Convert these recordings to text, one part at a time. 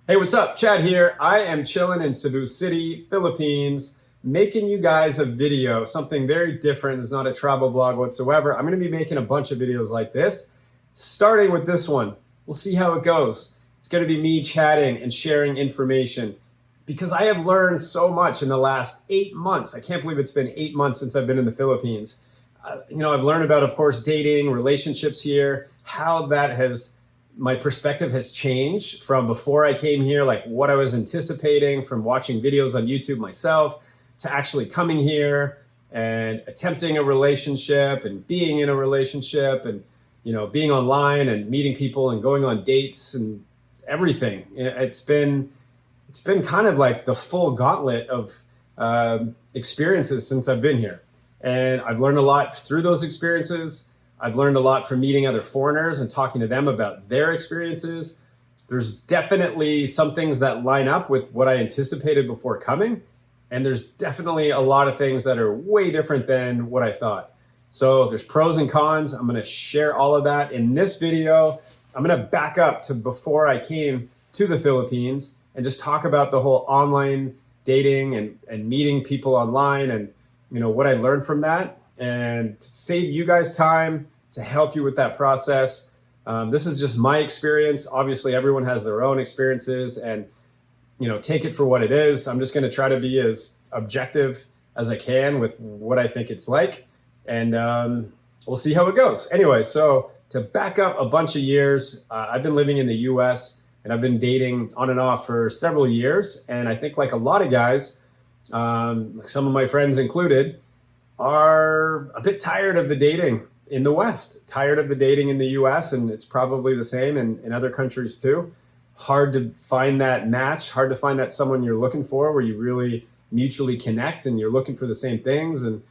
Hey, what's up? Chad here. I am chilling in Cebu City, Philippines, making you guys a video, something very different. It's not a travel vlog whatsoever. I'm going to be making a bunch of videos like this, starting with this one. We'll see how it goes. It's going to be me chatting and sharing information because I have learned so much in the last 8 months. I can't believe it's been 8 months since I've been in the Philippines. I've learned about, of course, dating, relationships here, how that has my perspective has changed from before I came here, like what I was anticipating from watching videos on YouTube myself to actually coming here and attempting a relationship and being in a relationship and, being online and meeting people and going on dates and everything. It's been kind of like the full gauntlet of experiences since I've been here. And I've learned a lot through those experiences. I've learned a lot from meeting other foreigners and talking to them about their experiences. There's definitely some things that line up with what I anticipated before coming. And there's definitely a lot of things that are way different than what I thought. So there's pros and cons. I'm going to share all of that in this video. I'm going to back up to before I came to the Philippines and just talk about the whole online dating and meeting people online and what I learned from that and to save you guys time to help you with that process. This is just my experience. Obviously, everyone has their own experiences and, take it for what it is. I'm just going to try to be as objective as I can with what I think it's like. And we'll see how it goes. Anyway, so to back up a bunch of years, I've been living in the US and I've been dating on and off for several years. And I think like a lot of guys, like some of my friends included, are a bit tired of the dating in the West, tired of the dating in the US, and it's probably the same in other countries too. Hard to find that match, hard to find that someone you're looking for where you really mutually connect and you're looking for the same things, and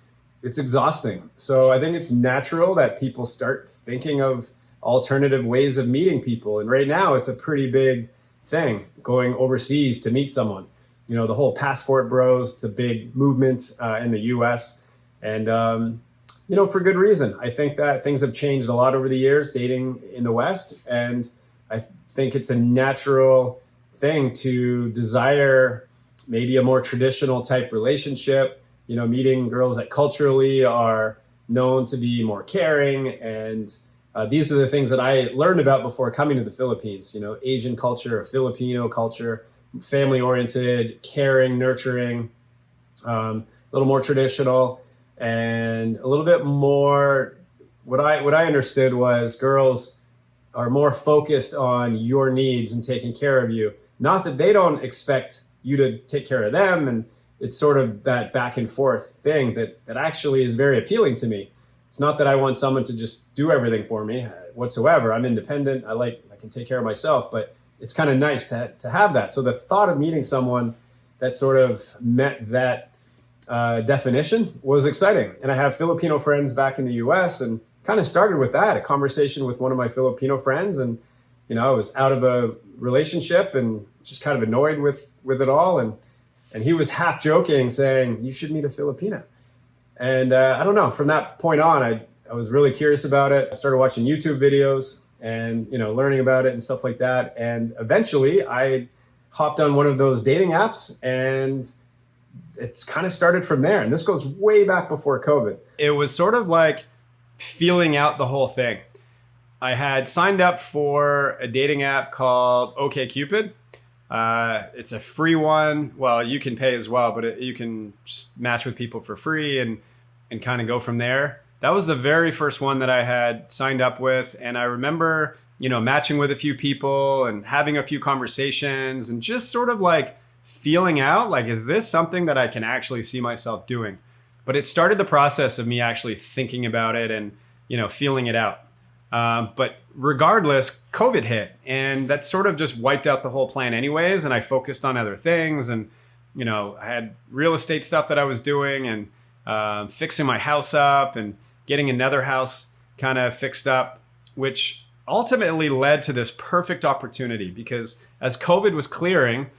it's exhausting. So I think it's natural that people start thinking of alternative ways of meeting people. And right now it's a pretty big thing going overseas to meet someone. The whole passport bros, it's a big movement in the US. And, for good reason. I think that things have changed a lot over the years dating in the West. And I think it's a natural thing to desire maybe a more traditional type relationship, meeting girls that culturally are known to be more caring. And these are the things that I learned about before coming to the Philippines, Asian culture, Filipino culture, family oriented, caring, nurturing, a little more traditional. And a little bit more, what I understood was girls are more focused on your needs and taking care of you. Not that they don't expect you to take care of them. And it's sort of that back and forth thing that actually is very appealing to me. It's not that I want someone to just do everything for me whatsoever. I'm independent. I can take care of myself, but it's kind of nice to have that. So the thought of meeting someone that sort of met that definition was exciting. And I have Filipino friends back in the US and kind of started with that, a conversation with one of my Filipino friends. And, I was out of a relationship and just kind of annoyed with it all. And he was half joking saying, you should meet a Filipina. And I don't know, from that point on, I was really curious about it. I started watching YouTube videos and, learning about it and stuff like that. And eventually I hopped on one of those dating apps and it's kind of started from there. And this goes way back before COVID. It was sort of like feeling out the whole thing. I had signed up for a dating app called OkCupid. It's a free one. Well, you can pay as well, but you can just match with people for free and kind of go from there. That was the very first one that I had signed up with. And I remember, matching with a few people and having a few conversations and just sort of like feeling out, like, is this something that I can actually see myself doing? But it started the process of me actually thinking about it and, feeling it out. But regardless, COVID hit and that sort of just wiped out the whole plan anyways. And I focused on other things and, I had real estate stuff that I was doing and fixing my house up and getting another house kind of fixed up, which ultimately led to this perfect opportunity because as COVID was clearing,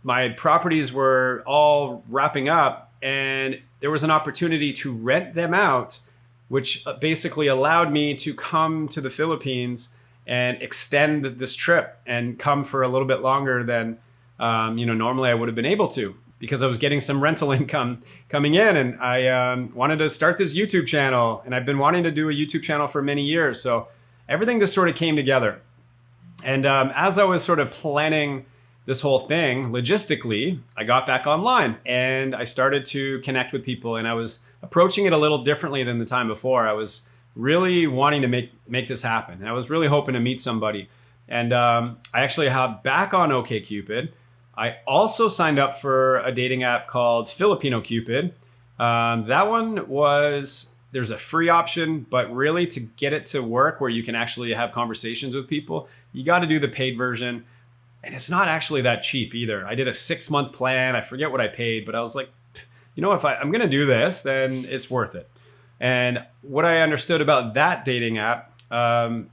my properties were all wrapping up and there was an opportunity to rent them out, which basically allowed me to come to the Philippines and extend this trip and come for a little bit longer than normally I would have been able to, because I was getting some rental income coming in, and I wanted to start this YouTube channel, and I've been wanting to do a YouTube channel for many years. So everything just sort of came together. And as I was sort of planning this whole thing logistically, I got back online and I started to connect with people, and I was approaching it a little differently than the time before. I was really wanting to make this happen. I was really hoping to meet somebody. And I actually hopped back on OkCupid. I also signed up for a dating app called Filipino Cupid. That one there's a free option, but really to get it to work where you can actually have conversations with people, you got to do the paid version. And it's not actually that cheap either. I did a 6-month plan. I forget what I paid, but I was like, if I'm going to do this, then it's worth it. And what I understood about that dating app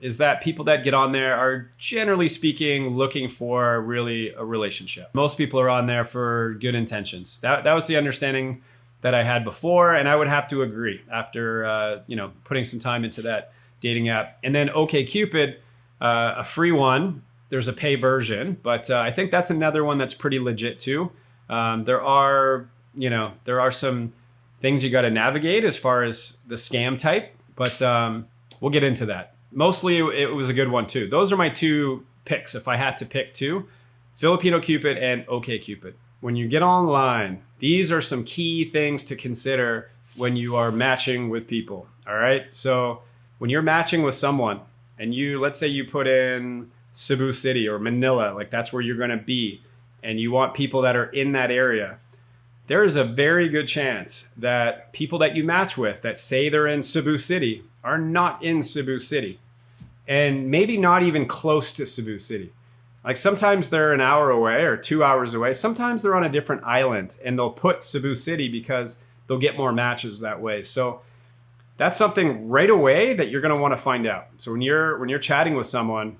is that people that get on there are, generally speaking, looking for really a relationship. Most people are on there for good intentions. That was the understanding that I had before, and I would have to agree after putting some time into that dating app. And then OkCupid, a free one. There's a pay version, but I think that's another one that's pretty legit too. There are some things you got to navigate as far as the scam type, but we'll get into that. Mostly it was a good one too. Those are my two picks. If I had to pick two, Filipino Cupid and OkCupid. When you get online, these are some key things to consider when you are matching with people. All right. So when you're matching with someone and let's say you put in Cebu City or Manila, like that's where you're going to be, and you want people that are in that area, there is a very good chance that people that you match with that say they're in Cebu City are not in Cebu City, and maybe not even close to Cebu City. Like sometimes they're an hour away or 2 hours away. Sometimes they're on a different island, and they'll put Cebu City because they'll get more matches that way. So that's something right away that you're going to want to find out. So when you're chatting with someone,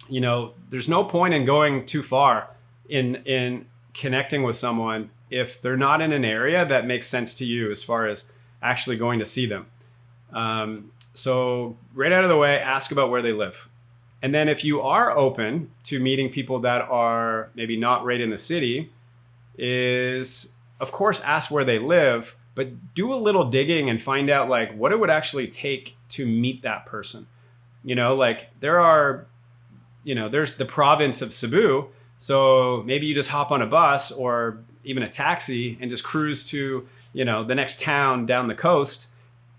there's no point in going too far in connecting with someone if they're not in an area that makes sense to you as far as actually going to see them. So right out of the way, ask about where they live. And then if you are open to meeting people that are maybe not right in the city, is of course ask where they live, but do a little digging and find out like what it would actually take to meet that person. There's the province of Cebu. So maybe you just hop on a bus or even a taxi and just cruise to, the next town down the coast,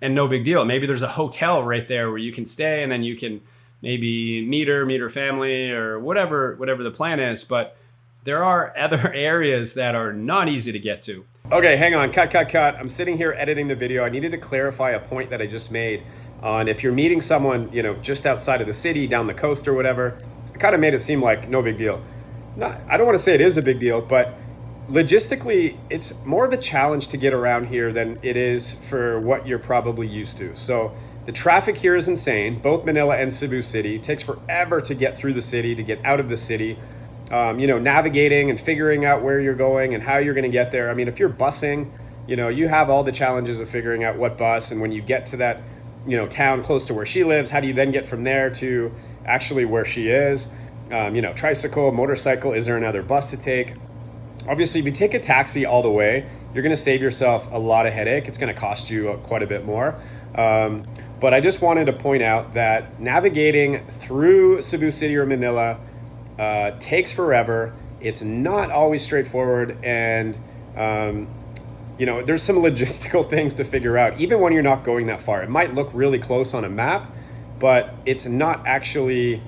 and no big deal. Maybe there's a hotel right there where you can stay, and then you can maybe meet her family, or whatever the plan is. But there are other areas that are not easy to get to. Okay, hang on, cut. I'm sitting here editing the video. I needed to clarify a point that I just made on if you're meeting someone, just outside of the city, down the coast or whatever. I kind of made it seem like no big deal. I don't want to say it is a big deal, but logistically, it's more of a challenge to get around here than it is for what you're probably used to. So the traffic here is insane, both Manila and Cebu City. It takes forever to get through the city, to get out of the city. Navigating and figuring out where you're going and how you're going to get there. I mean, if you're busing, you have all the challenges of figuring out what bus, and when you get to that, town close to where she lives, how do you then get from there to actually where she is? Tricycle, motorcycle, is there another bus to take? Obviously, if you take a taxi all the way, you're going to save yourself a lot of headache. It's going to cost you quite a bit more. But I just wanted to point out that navigating through Cebu City or Manila takes forever. It's not always straightforward, and there's some logistical things to figure out. Even when you're not going that far, it might look really close on a map, but it's not actually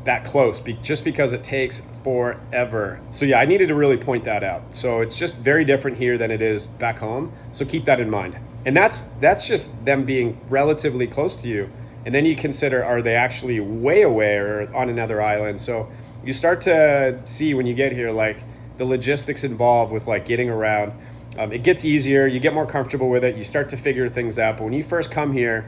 that close just because it takes forever. So yeah, I needed to really point that out. So it's just very different here than it is back home. So keep that in mind. And that's just them being relatively close to you. And then you consider, are they actually way away or on another island? So you start to see when you get here, like the logistics involved with like getting around. It gets easier, you get more comfortable with it, you start to figure things out. But when you first come here,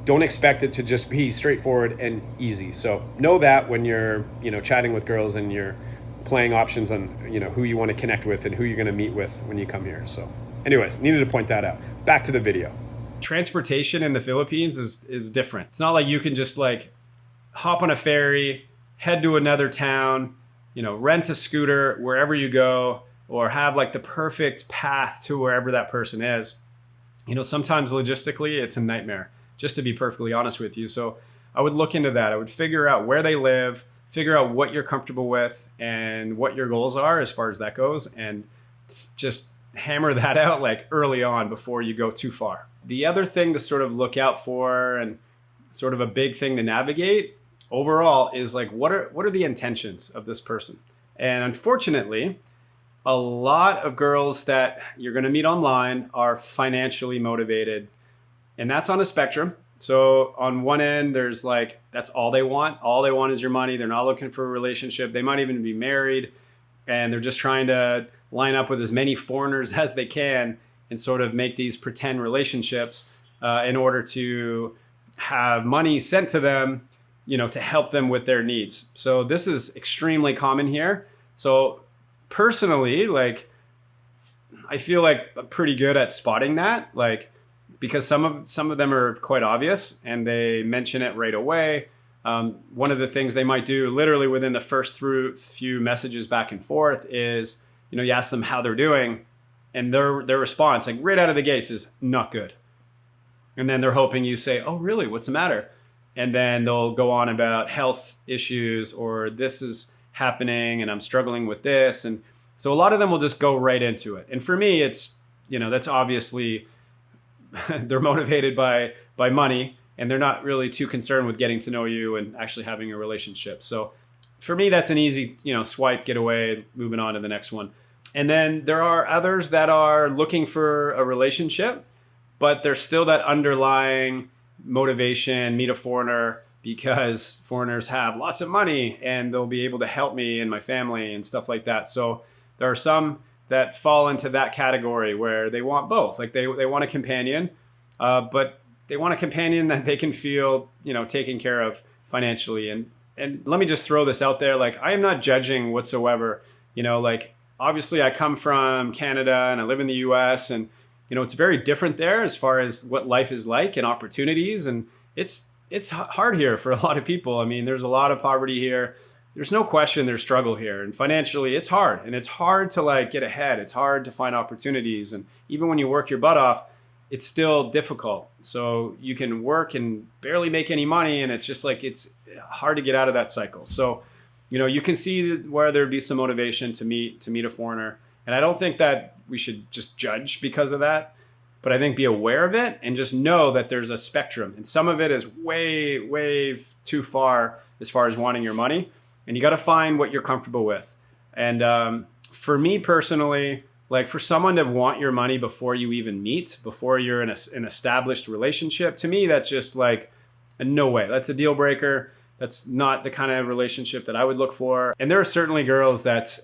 don't expect it to just be straightforward and easy. So know that when you're, chatting with girls and you're playing options on, who you want to connect with and who you're going to meet with when you come here. So anyways, needed to point that out. Back to the video. Transportation in the Philippines is different. It's not like you can just like hop on a ferry, head to another town, rent a scooter wherever you go, or have like the perfect path to wherever that person is. Sometimes logistically it's a nightmare, just to be perfectly honest with you. So I would look into that. I would figure out where they live, figure out what you're comfortable with and what your goals are as far as that goes, and just hammer that out like early on before you go too far. The other thing to sort of look out for, and sort of a big thing to navigate overall, is like what are the intentions of this person? And unfortunately, a lot of girls that you're going to meet online are financially motivated, and that's on a spectrum. So on one end, there's like, that's all they want. All they want is your money. They're not looking for a relationship. They might even be married, and they're just trying to line up with as many foreigners as they can and sort of make these pretend relationships in order to have money sent to them, to help them with their needs. So this is extremely common here. So personally, like, I feel like I'm pretty good at spotting that, like, because some of them are quite obvious and they mention it right away. One of the things they might do literally within the first few messages back and forth is, you ask them how they're doing, and their response, like right out of the gates, is not good. And then they're hoping you say, "Oh, really? What's the matter?" And then they'll go on about health issues, or this is happening and I'm struggling with this. And so a lot of them will just go right into it. And for me, it's, that's obviously they're motivated by money, and they're not really too concerned with getting to know you and actually having a relationship. So for me, that's an easy, swipe, get away, moving on to the next one. And then there are others that are looking for a relationship, but there's still that underlying motivation, meet a foreigner because foreigners have lots of money and they'll be able to help me and my family and stuff like that. So there are some that fall into that category where they want both. Like they want a companion, but they want a companion that they can feel, taken care of financially. And let me just throw this out there. Like, I am not judging whatsoever. Like, obviously I come from Canada and I live in the US, and, it's very different there as far as what life is like and opportunities. And it's hard here for a lot of people. I mean, there's a lot of poverty here. There's no question there's struggle here, and financially it's hard, and it's hard to like get ahead. It's hard to find opportunities. And even when you work your butt off, it's still difficult. So you can work and barely make any money, and it's just like, it's hard to get out of that cycle. So, you can see where there'd be some motivation to meet a foreigner. And I don't think that we should just judge because of that, but I think be aware of it and just know that there's a spectrum, and some of it is way, way too far as wanting your money. And you got to find what you're comfortable with. And for me personally, like, for someone to want your money before you even meet, before you're in an established relationship, to me, that's just like, no way. That's a deal breaker. That's not the kind of relationship that I would look for. And there are certainly girls that,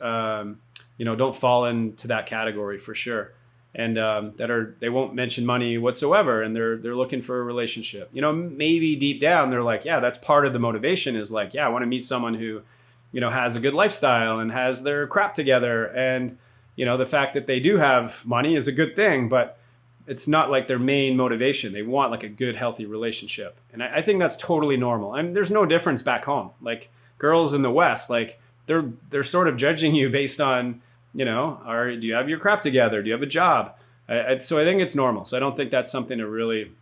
don't fall into that category for sure. And they won't mention money whatsoever, and they're looking for a relationship. Maybe deep down they're like, yeah, that's part of the motivation, is like, yeah, I want to meet someone who, has a good lifestyle and has their crap together. And, the fact that they do have money is a good thing, but it's not like their main motivation. They want like a good, healthy relationship. And I think that's totally normal. And there's no difference back home. Like, girls in the West, like, they're sort of judging you based on, do you have your crap together? Do you have a job? So I think it's normal. So I don't think that's something to really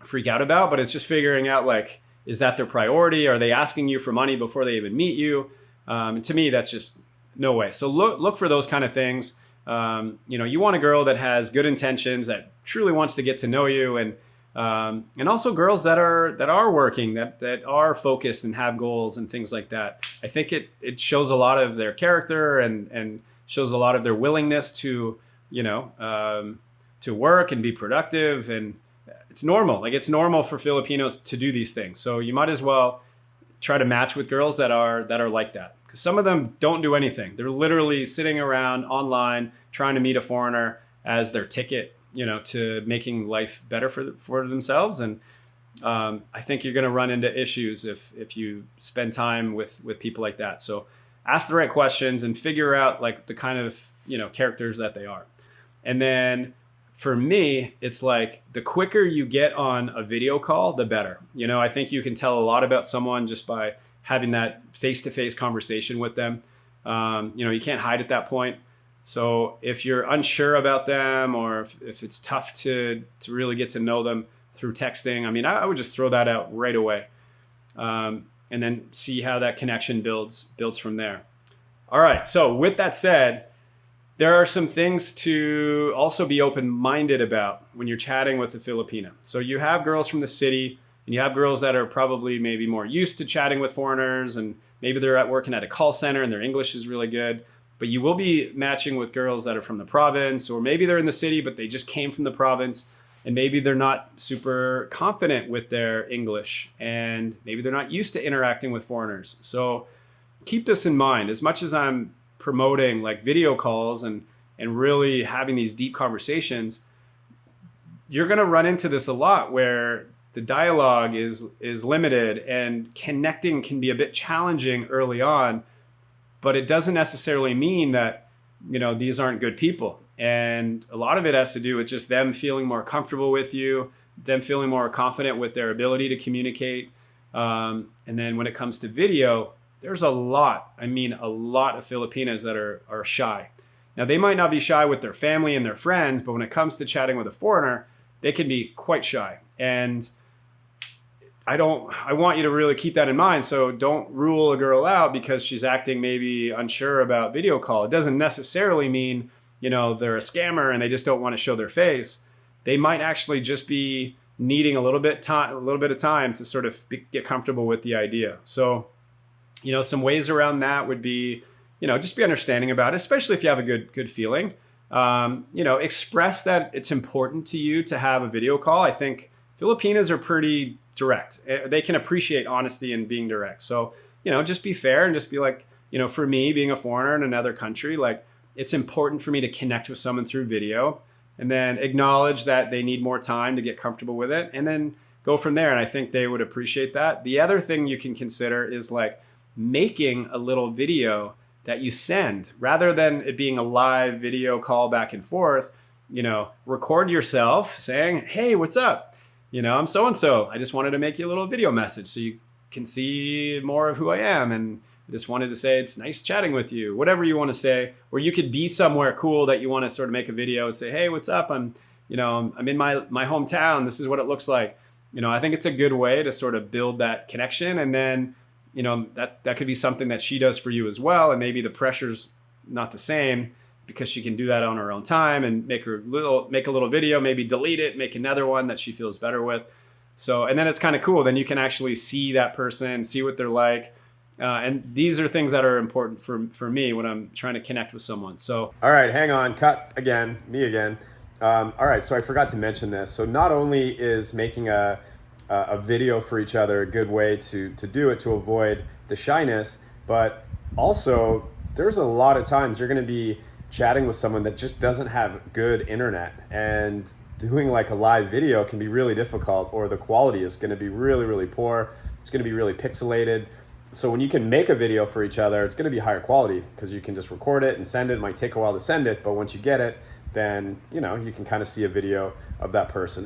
freak out about, but it's just figuring out, like, is that their priority? Are they asking you for money before they even meet you? And to me, that's just no way. So look for those kind of things. You want a girl that has good intentions, that truly wants to get to know you, and also girls that are working, that are focused and have goals and things like that. I think it shows a lot of their character and shows a lot of their willingness to work and be productive. And it's normal. Like, it's normal for Filipinos to do these things. So you might as well try to match with girls that are like that. Because some of them don't do anything. They're literally sitting around online trying to meet a foreigner as their ticket, to making life better for themselves. And I think you're going to run into issues if you spend time with people like that. So ask the right questions and figure out, like, the kind of, characters that they are. And then for me, it's like the quicker you get on a video call, the better. I think you can tell a lot about someone just by having that face-to-face conversation with them. You can't hide at that point. So if you're unsure about them, or if it's tough to really get to know them through texting, I would just throw that out right away, and then see how that connection builds from there. All right. So with that said, there are some things to also be open-minded about when you're chatting with a Filipina. So you have girls from the city, and you have girls that are probably maybe more used to chatting with foreigners, and maybe they're working at a call center and their English is really good. But you will be matching with girls that are from the province, or maybe they're in the city, but they just came from the province, and maybe they're not super confident with their English, and maybe they're not used to interacting with foreigners. So keep this in mind. As much as I'm promoting like video calls and really having these deep conversations, you're going to run into this a lot where the dialogue is limited and connecting can be a bit challenging early on, but it doesn't necessarily mean that, these aren't good people. And a lot of it has to do with just them feeling more comfortable with you, them feeling more confident with their ability to communicate. And then when it comes to video, there's a lot of Filipinas that are shy. Now, they might not be shy with their family and their friends, but when it comes to chatting with a foreigner, they can be quite shy. And I want you to really keep that in mind. So don't rule a girl out because she's acting maybe unsure about video call. It doesn't necessarily mean, they're a scammer and they just don't want to show their face. They might actually just be needing a little bit of time to sort of get comfortable with the idea. So, some ways around that would be, just be understanding about it, especially if you have a good feeling. Express that it's important to you to have a video call. I think Filipinas are pretty direct. They can appreciate honesty and being direct. So, just be fair and just be like, for me, being a foreigner in another country, like it's important for me to connect with someone through video, and then acknowledge that they need more time to get comfortable with it, and then go from there. And I think they would appreciate that. The other thing you can consider is like making a little video that you send rather than it being a live video call back and forth. Record yourself saying, "Hey, what's up? I'm so-and-so. I just wanted to make you a little video message so you can see more of who I am. And I just wanted to say it's nice chatting with you," whatever you want to say. Or you could be somewhere cool that you want to sort of make a video and say, "Hey, what's up? I'm in my hometown. This is what it looks like." I think it's a good way to sort of build that connection. And then, that could be something that she does for you as well. And maybe the pressure's not the same because she can do that on her own time and make a little video, maybe delete it, make another one that she feels better with. So, and then it's kind of cool. Then you can actually see that person, see what they're like. And these are things that are important for me when I'm trying to connect with someone. So, all right, hang on, cut again, me again. All right, so I forgot to mention this. So not only is making a video for each other a good way to do it, to avoid the shyness, but also there's a lot of times you're going to be chatting with someone that just doesn't have good internet, and doing like a live video can be really difficult, or the quality is going to be really, really poor. It's going to be really pixelated. So when you can make a video for each other, it's going to be higher quality because you can just record it and send it. It might take a while to send it, but once you get it, then you can kind of see a video of that person.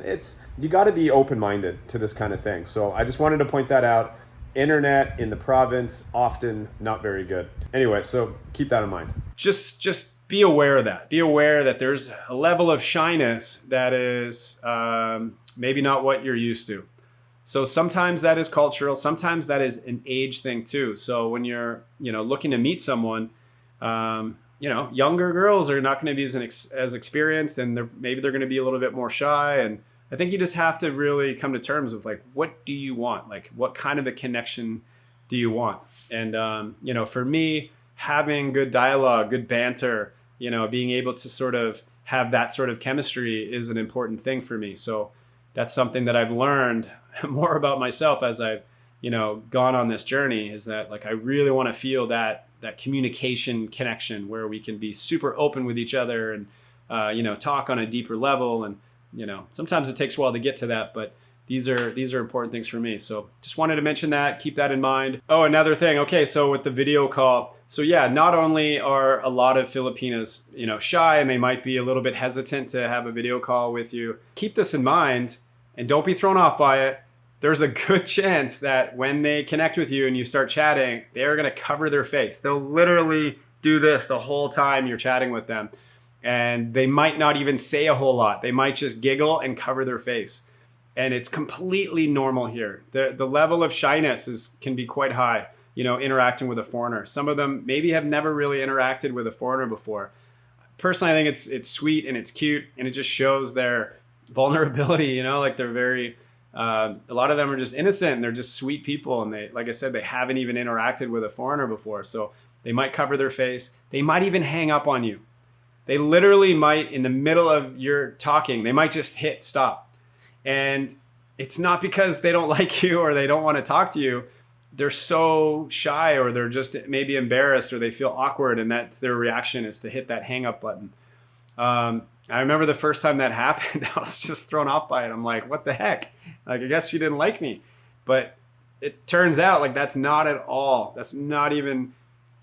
You got to be open-minded to this kind of thing. So I just wanted to point that out. Internet in the province, often not very good. Anyway, so keep that in mind. Just be aware of that. Be aware that there's a level of shyness that is maybe not what you're used to. So sometimes that is cultural. Sometimes that is an age thing too. So when you're looking to meet someone, younger girls are not going to be as experienced, and maybe they're going to be a little bit more shy. And I think you just have to really come to terms with like, what do you want? Like, what kind of a connection do you want? And, for me, having good dialogue, good banter, being able to sort of have that sort of chemistry is an important thing for me. So that's something that I've learned more about myself as I've, gone on this journey, is that like, I really want to feel that communication connection where we can be super open with each other and, talk on a deeper level. And, sometimes it takes a while to get to that, but these are important things for me. So just wanted to mention that, keep that in mind. Oh, another thing. Okay. So with the video call, So yeah, not only are a lot of Filipinos, shy and they might be a little bit hesitant to have a video call with you, keep this in mind and don't be thrown off by it. There's a good chance that when they connect with you and you start chatting, they're going to cover their face. They'll literally do this the whole time you're chatting with them. And they might not even say a whole lot. They might just giggle and cover their face. And it's completely normal here. The level of shyness can be quite high, interacting with a foreigner. Some of them maybe have never really interacted with a foreigner before. Personally, I think it's sweet and it's cute, and it just shows their vulnerability, like they're very, a lot of them are just innocent and they're just sweet people. And they, like I said, they haven't even interacted with a foreigner before. So they might cover their face. They might even hang up on you. They literally might, in the middle of your talking, they might just hit stop. And it's not because they don't like you or they don't want to talk to you. They're so shy, or they're just maybe embarrassed, or they feel awkward, and that's their reaction, is to hit that hang up button. I remember the first time that happened, I was just thrown off by it. I'm like, what the heck? Like, I guess she didn't like me. But it turns out like that's not at all. That's not even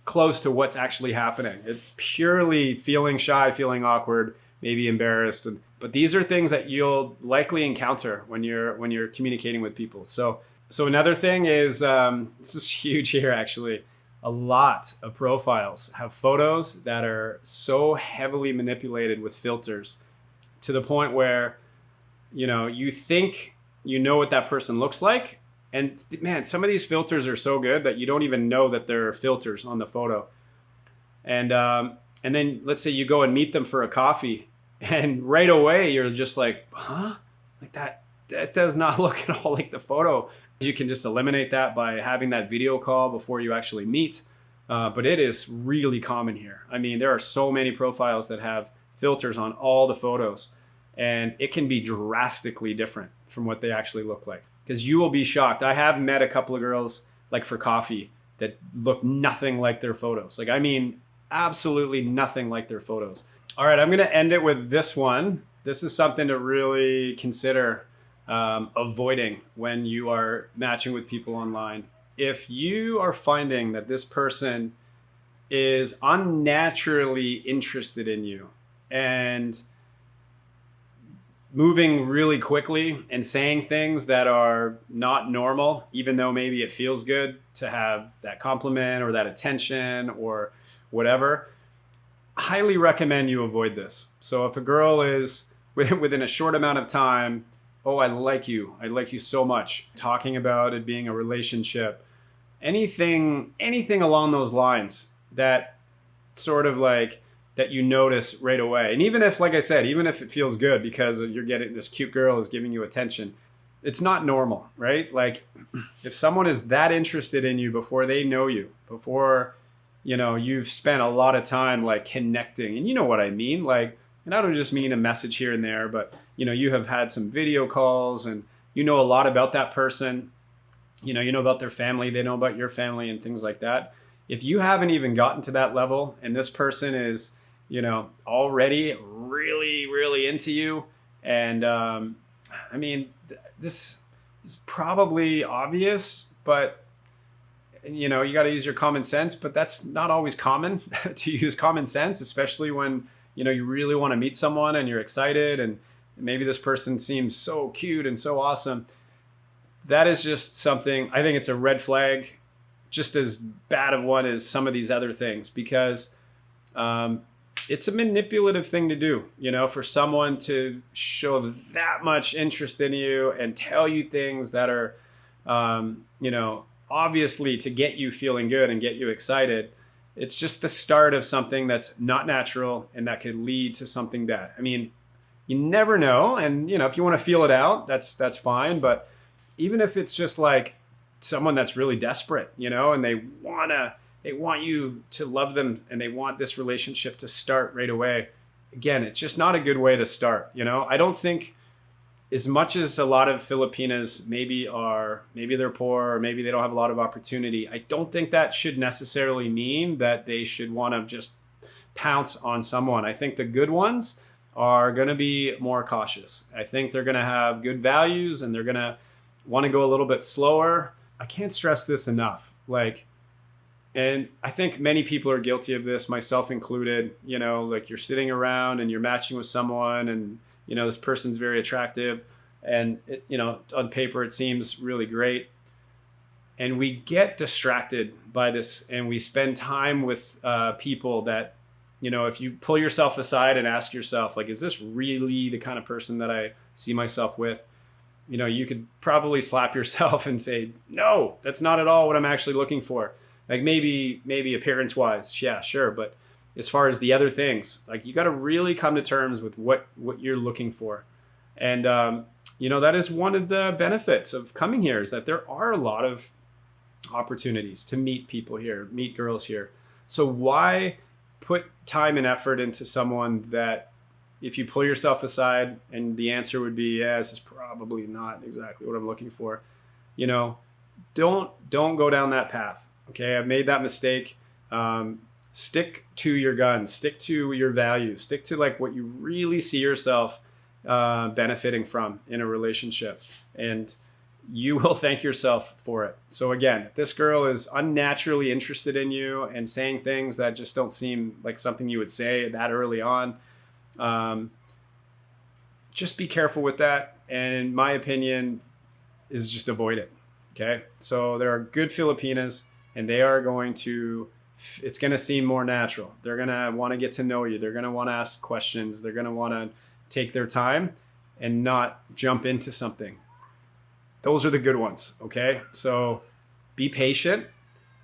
close to what's actually happening. It's purely feeling shy, feeling awkward, maybe embarrassed. But these are things that you'll likely encounter when you're communicating with people. So another thing is, this is huge here actually. A lot of profiles have photos that are so heavily manipulated with filters to the point where, you think you know what that person looks like. And man, some of these filters are so good that you don't even know that they're filters on the photo. And then let's say you go and meet them for a coffee, and right away you're just like, huh? Like that does not look at all like the photo. You can just eliminate that by having that video call before you actually meet. But it is really common here. I mean, there are so many profiles that have filters on all the photos, and it can be drastically different from what they actually look like. Because you will be shocked. I have met a couple of girls, like for coffee, that look nothing like their photos. Like, I mean, absolutely nothing like their photos. All right, I'm going to end it with this one. This is something to really consider avoiding when you are matching with people online. If you are finding that this person is unnaturally interested in you and moving really quickly and saying things that are not normal, even though maybe it feels good to have that compliment or that attention or whatever, highly recommend you avoid this. So if a girl is within a short amount of time, oh, I like you so much, talking about it being a relationship, anything along those lines, that sort of like that you notice right away. And even if, like I said, even if it feels good because you're getting this cute girl is giving you attention, it's not normal, right? Like if someone is that interested in you before they know you, before, you've spent a lot of time like connecting, and you know what I mean? Like, and I don't just mean a message here and there, but you have had some video calls and you know a lot about that person, you know about their family, they know about your family and things like that. If you haven't even gotten to that level and this person is, already really, really into you. And I mean, this is probably obvious, but you got to use your common sense, but that's not always common to use common sense, especially when, you really want to meet someone and you're excited and maybe this person seems so cute and so awesome. That is just something, I think it's a red flag, just as bad of one as some of these other things, because it's a manipulative thing to do, for someone to show that much interest in you and tell you things that are, obviously to get you feeling good and get you excited. It's just the start of something that's not natural and that could lead to something bad. I mean, you never know. And, if you want to feel it out, that's fine. But even if it's just like someone that's really desperate, and they want you to love them and they want this relationship to start right away. Again, it's just not a good way to start. I don't think, as much as a lot of Filipinas maybe they're poor or maybe they don't have a lot of opportunity, I don't think that should necessarily mean that they should want to just pounce on someone. I think the good ones are going to be more cautious. I think they're going to have good values and they're going to want to go a little bit slower. I can't stress this enough. Like, And I think many people are guilty of this, myself included. You know, like you're sitting around and you're matching with someone, and you know this person's very attractive, and it, you know, on paper it seems really great, and we get distracted by this, and we spend time with people that, you know, if you pull yourself aside and ask yourself, like, is this really the kind of person that I see myself with? You know, you could probably slap yourself and say, no, that's not at all what I'm actually looking for. Like maybe appearance wise, yeah, sure. But as far as the other things, like you got to really come to terms with what you're looking for. And, you know, that is one of the benefits of coming here, is that there are a lot of opportunities to meet people here, meet girls here. So why put time and effort into someone that, if you pull yourself aside and the answer would be, yeah, this is probably not exactly what I'm looking for, you know, don't go down that path. Okay, I've made that mistake. Stick to your guns, stick to your values, stick to like what you really see yourself benefiting from in a relationship, and you will thank yourself for it. So again, if this girl is unnaturally interested in you and saying things that just don't seem like something you would say that early on, just be careful with that. And my opinion is just avoid it. Okay. So there are good Filipinas, and they are going to, it's going to seem more natural. They're going to want to get to know you. They're going to want to ask questions. They're going to want to take their time and not jump into something. Those are the good ones. Okay. So be patient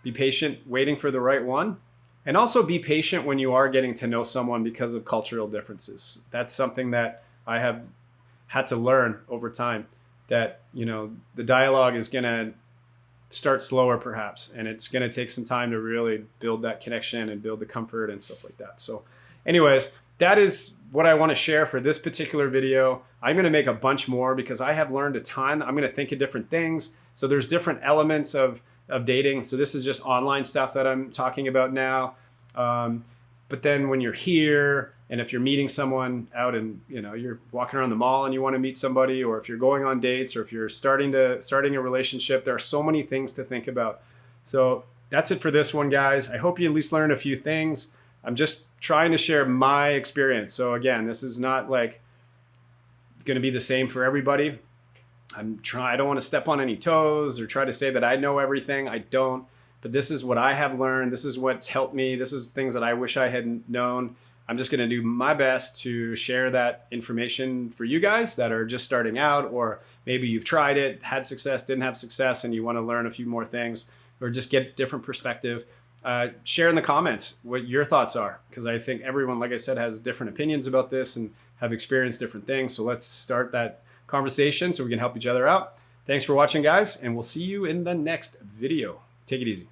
waiting for the right one. And also be patient when you are getting to know someone because of cultural differences. That's something that I have had to learn over time, that, you know, the dialogue is going to start slower perhaps, and it's going to take some time to really build that connection and build the comfort and stuff like that. So anyways, that is what I want to share for this particular video. I'm going to make a bunch more because I have learned a ton. I'm going to think of different things. So there's different elements of dating. So this is just online stuff that I'm talking about now. But then when you're here, and if you're meeting someone out and, you know, you're walking around the mall and you want to meet somebody, or if you're going on dates, or if you're starting a relationship, there are so many things to think about. So that's it for this one, guys. I hope you at least learned a few things. I'm just trying to share my experience. So again, this is not like going to be the same for everybody. I don't want to step on any toes or try to say that I know everything. I don't. But this is what I have learned. This is what's helped me. This is things that I wish I had known. I'm just going to do my best to share that information for you guys that are just starting out, or maybe you've tried it, had success, didn't have success, and you want to learn a few more things, or just get different perspective. Share in the comments what your thoughts are, because I think everyone, like I said, has different opinions about this and have experienced different things. So let's start that conversation so we can help each other out. Thanks for watching, guys, and we'll see you in the next video. Take it easy.